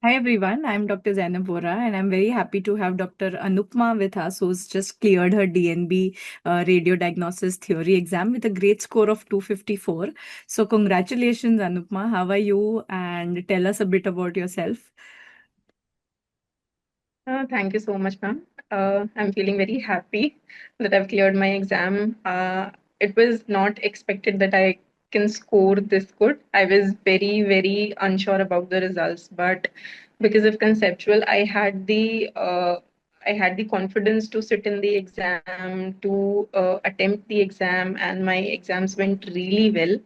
Hi everyone, I'm Dr. Zainab Vora and I'm very happy to have Dr. Anupma with us, who's just cleared her DNB radio diagnosis theory exam with a great score of 254. So congratulations Anupma, how are you? And tell us a bit about yourself. Thank you so much, ma'am. I'm feeling very happy that I've cleared my exam. It was not expected that I can score this good. I was very, very unsure about the results, but because of conceptual, I had the confidence to sit in the exam, to attempt the exam, and my exams went really well.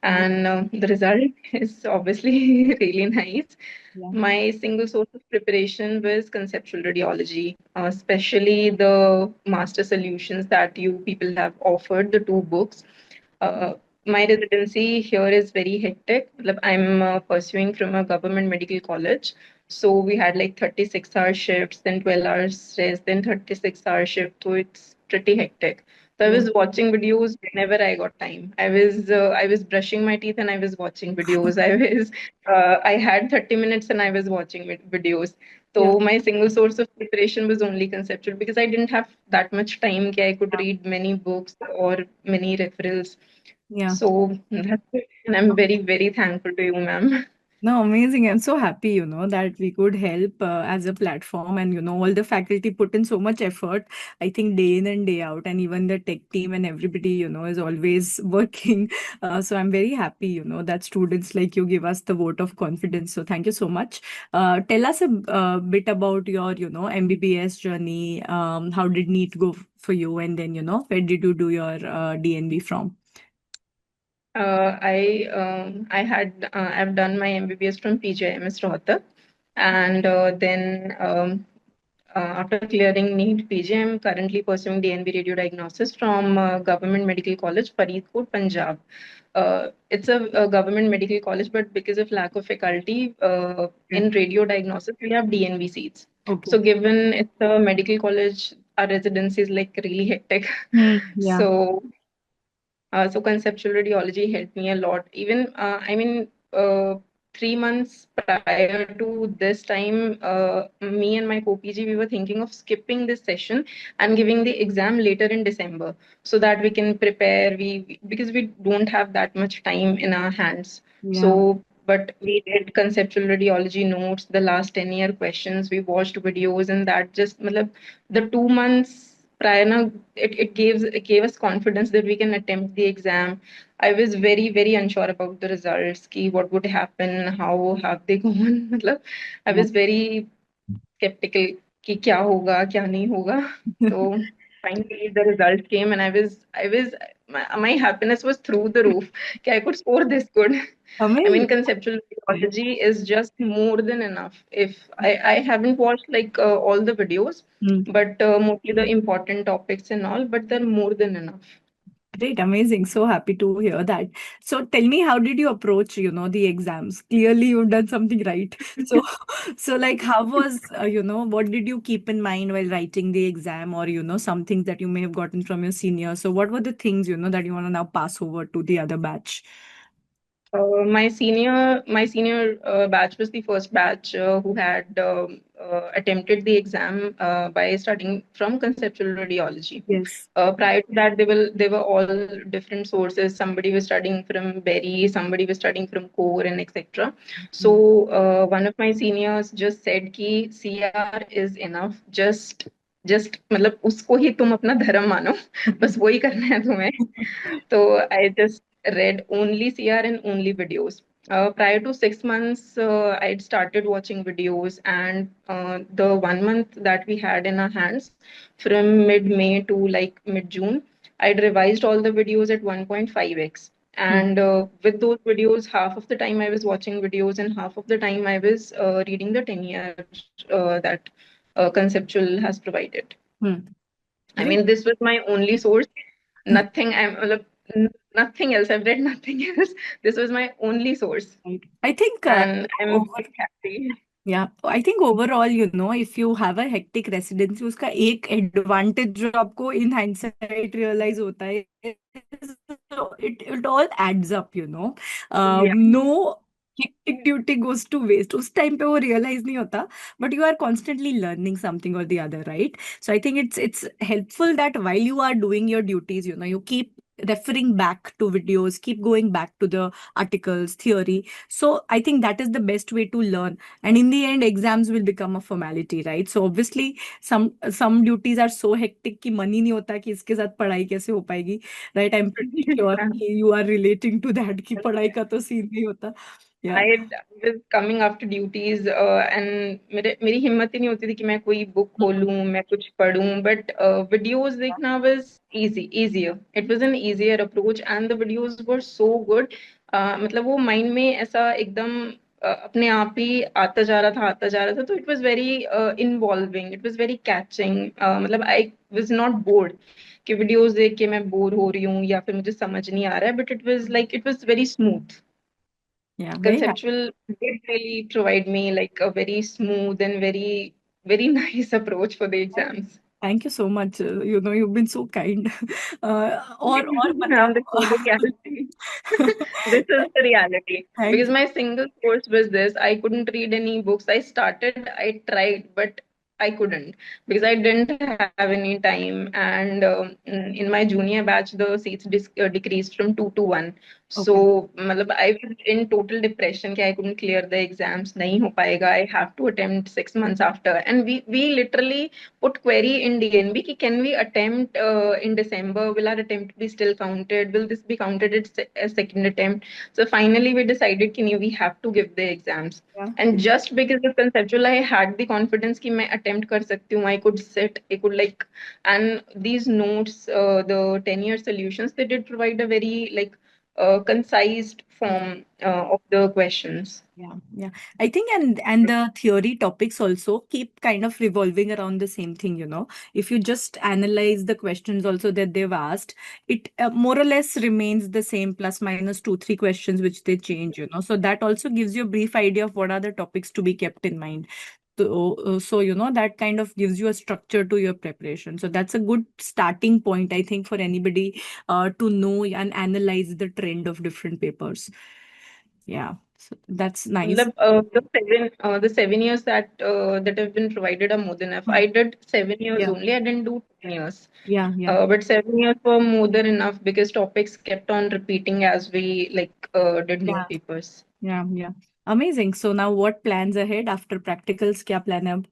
Yeah, And the result is obviously really nice. yeah. My single source of preparation was conceptual radiology, especially the master solutions that you people have offered, the two books. Uh, my residency here is very hectic. Matlab, I'm pursuing from a government medical college. So we had like 36-hour shifts, then 12 hours rest, then 36-hour shift. So it's pretty hectic. So I Yeah. was watching videos whenever I got time. I was brushing my teeth and I was watching videos. I had 30 minutes and I was watching videos. Yeah. So my single source of preparation was only conceptual because I didn't have that much time. I could read many books or many referrals. Yeah. So that's it. And I'm very, very thankful to you, ma'am. No, amazing. I'm so happy, that we could help as a platform and, all the faculty put in so much effort, I think day in and day out, and even the tech team and everybody, is always working. So I'm very happy, that students like you give us the vote of confidence. So thank you so much. Tell us a bit about your, MBBS journey. How did NEET go for you? And then, where did you do your DNB from? I've done my MBBS from PGIMS Rohtak, and then after clearing NEET PG, I'm currently pursuing DNB radio diagnosis from Government Medical College, Faridkot, Punjab. It's a government medical college, but because of lack of faculty Okay. in radio diagnosis, we have DNB seats. Okay. So, given it's a medical college, our residency is like really hectic. Hmm. Yeah. So, so conceptual radiology helped me a lot. Even, 3 months prior to this time, me and my co-PG, we were thinking of skipping this session and giving the exam later in December so that we can prepare. Because we don't have that much time in our hands. Yeah. So, but we did conceptual radiology notes, the last 10-year questions. We watched videos, and that just, matlab, the 2 months prior now it gave us confidence that we can attempt the exam. I was very, very unsure about the results, ki what would happen, how have they gone. Matlab, I Yeah. was very skeptical कि क्या होगा क्या नहीं होगा. So finally the result came, and my happiness was through the roof कि I could score this good. I mean, Amazing. conceptual psychology is just more than enough. If I haven't watched like all the videos, Hmm. but mostly the important topics and all, but they're more than enough. Great, amazing. So happy to hear that. So tell me, how did you approach, the exams? Clearly, you've done something right. So, so like, how was, what did you keep in mind while writing the exam, or some things that you may have gotten from your senior? So, what were the things that you want to now pass over to the other batch? My senior batch was the first batch who had attempted the exam by studying from conceptual radiology. Yes. Prior to that, they were all different sources. Somebody was studying from Berry, somebody was studying from Core, and etc. Hmm. So one of my seniors just said कि CR is enough. Just मतलब उसको ही तुम अपना धर्म मानो. बस वही करना है तुम्हें. So I just read only CR and only videos. Prior to 6 months, I'd started watching videos, and the 1 month that we had in our hands, from mid May to like mid June, I'd revised all the videos at 1.5x. Hmm. And with those videos, half of the time I was watching videos, and half of the time I was reading the 10 year that Conceptual has provided. Hmm. I Great. mean, this was my only source. Nothing. Nothing else. I've read nothing else. This was my only source, Right. I think and I'm over very happy. Yeah, I think overall, if you have a hectic residency, उसका एक advantage जो आपको in hindsight realize होता है, it all adds up. Yeah. No hectic duty goes to waste. उस time पे वो realize नहीं होता, but you are constantly learning something or the other, right? So I think it's helpful that while you are doing your duties, you know, you keep referring back to videos, keep going back to the articles, theory. So I think that is the best way to learn. And in the end, exams will become a formality, right? So obviously, some duties are so hectic कि मन ही नहीं होता कि इसके साथ पढ़ाई कैसे हो पाएगी, right? I'm pretty sure कि you are relating to that कि पढ़ाई का तो सीन नहीं होता. Yeah. I was coming after duties and मेरी हिम्मत ही नहीं होती थी कि मैं कोई बुक Hmm. खोलूं मैं कुछ पढूं but videos देखना was easier. It was an easier approach and the videos were so good. मतलब वो माइंड में ऐसा एकदम अपने आप ही आता जा रहा था तो it was very involving, it was very catching. मतलब I was not bored कि वीडियोस देख के मैं बोर हो रही हूँ या फिर मुझे समझ नहीं आ रहा है, but it was like it was very smooth. Yeah, very happy. Conceptual did really provide me like a very smooth and very nice approach for the exams. Thank you so much. You know, you've been so kind. और Now this is the बताओ. reality. This is the reality. Thank Because you. my single course was this. I couldn't read any books. I tried, but I couldn't because I didn't have any time. And in my junior batch, the seats decreased from 2 to 1. Okay. So, मतलब, I was in total depression कि I couldn't clear the exams. नहीं हो पाएगा. I have to attempt 6 months after. And we literally put query in DNB कि can we attempt in December? Will our attempt be still counted? Will this be counted as second attempt? So finally we decided कि we have to give the exams. Yeah. And just because of conceptual, I had the confidence कि मैं attempt कर सकती हूँ. I could sit, I could like, and these notes, the 10-year solutions, they did provide a very like concise form of the questions. Yeah, yeah. I think and the theory topics also keep kind of revolving around the same thing, you know. If you just analyze the questions also that they've asked, it more or less remains the same, plus minus two, three questions which they change, you know. So that also gives you a brief idea of what are the topics to be kept in mind. So you know that kind of gives you a structure to your preparation. So that's a good starting point, I think, for anybody to know and analyze the trend of different papers. Yeah, so that's nice. मतलब, the 7 years that have been provided are more than enough. Mm. I did 7 years Yeah, only. I didn't do 10 years. yeah, yeah, But 7 years were more than enough because topics kept on repeating as we like did new yeah, papers. yeah, yeah. Amazing. So now what plans ahead after practicals? क्या plan है अब?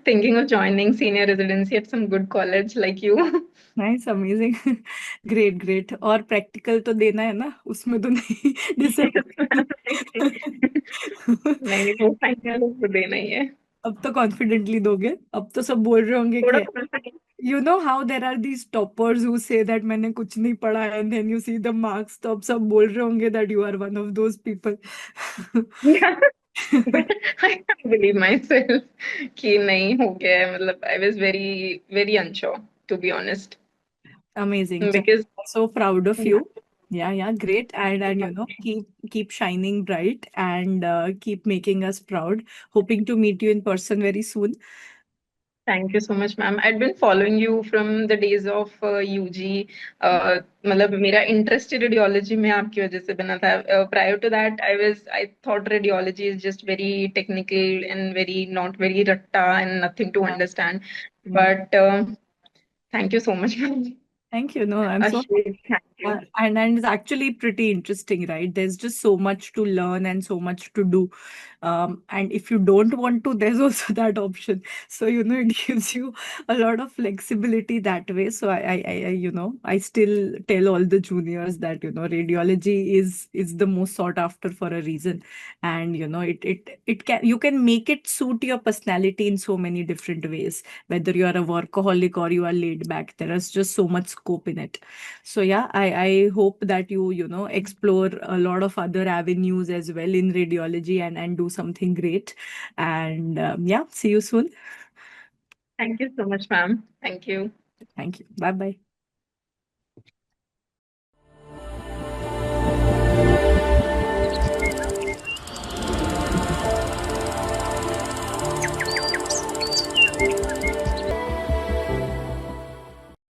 Thinking of joining senior residency at some good college like you. Nice, amazing. Great, great. और practical तो देना है ना? उसमें तो नहीं डिसअपॉइंट. नहीं नहीं वो फाइनल तो देना ही है. अब तो कॉन्फिडेंटली दोगे. अब तो सब बोल रहे होंगे थोड़ा कि थोड़ा सा. you know how there are these toppers who say that मैंने कुछ नहीं पढ़ा and then you see the marks, तो अब सब बोल रहे होंगे that you are one of those people. But I can't believe myself कि नहीं हो गया है. मतलब I was very unsure to be honest Amazing. Chalo, because so proud of you. Yeah, yeah, great. And you know, keep shining bright and keep making us proud. Hoping to meet you in person very soon. thank you so much ma'am. I'd been following you from the days of UG. मतलब मेरा interest radiology में आपकी वजह से बना था. Prior to that I thought radiology is just very technical and very not very ratta and nothing to Yeah, understand. yeah. But thank you so much ma'am. Thank you. No, I'm so Ashish, thank you. and it's actually pretty interesting, right? There's just so much to learn and so much to do. And if you don't want to, there's also that option. So, you know, it gives you a lot of flexibility that way. So you know, I still tell all the juniors that, you know, radiology is the most sought after for a reason. And, you know, it can, you can make it suit your personality in so many different ways, whether you are a workaholic or you are laid back. There is just so much scope in it. So yeah, I hope that you know, explore a lot of other avenues as well in radiology and do something great. And yeah, see you soon. Thank you so much ma'am. Thank you. Thank you. Bye bye.